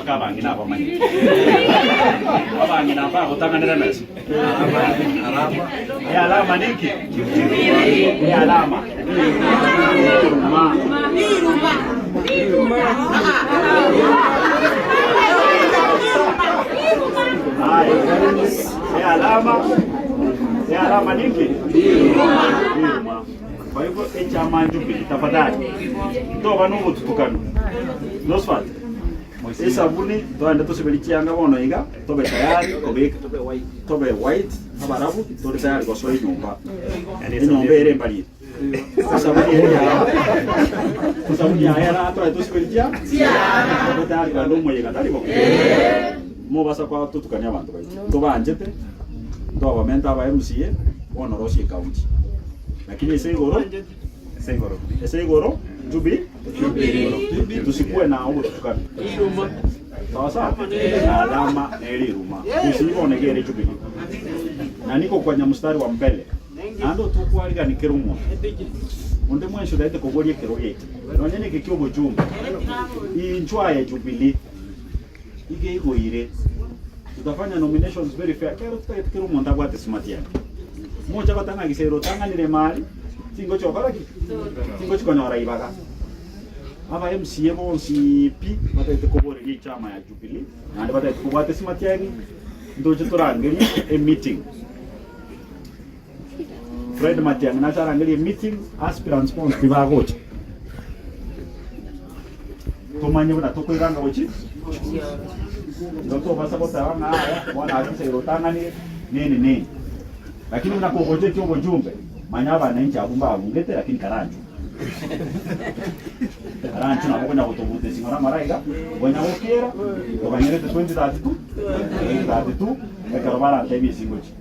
kabangi na bamanyi abangi na ba utanganira mesa ya alama niki ya alama ya alama niki kwa hivyo chama Jubilee tafadhali toba n'ubu tutukano nosfat sabuni twanda tusibelikianga bono iga tobe tayari tobe white abarabu tobe tayari goswa inyumba inyumba ere mbali sabuni ya ra to tusibelikia tobe tayari kwa ndumo iga tali bo mo basa kwa tutukanya abantu bayi tobanjete toba menta ba MCA bono roshi county lakini ese igoro Jubilee tusikuwe na ubu tukana sawa sawa na alama eliruma usibonegere Jubilee na niko kwa mstari wa mbele ando tukwaliga nikirumo unde mwisho daite kogorie kiroyete nonyene kikyobo jumba inchwa ya Jubilee ige iko ire tutafanya nominations very fair kero tukirumo ndabwate smart yake moja batanga gisero tanganire mali tingo chokaraki tingo chikonyora ibaga aba MCA bonsi pi bataite kobore ni chama ya Jubilee na bataite kubate smart yake ndoje turangeri a meeting Fred Matiang'i na tarangeri meeting aspirants pons bibagocha tomanye bana tokoiranga bochi ndoto basa bota wana wana gisero tanganire nini lakini unakogoje kyo bojumbe manyaba na nchi abumba abungete lakini karanju nabo konya kutobute singora maraiga konya okera obanyere 2032 ekarobara tebi singochi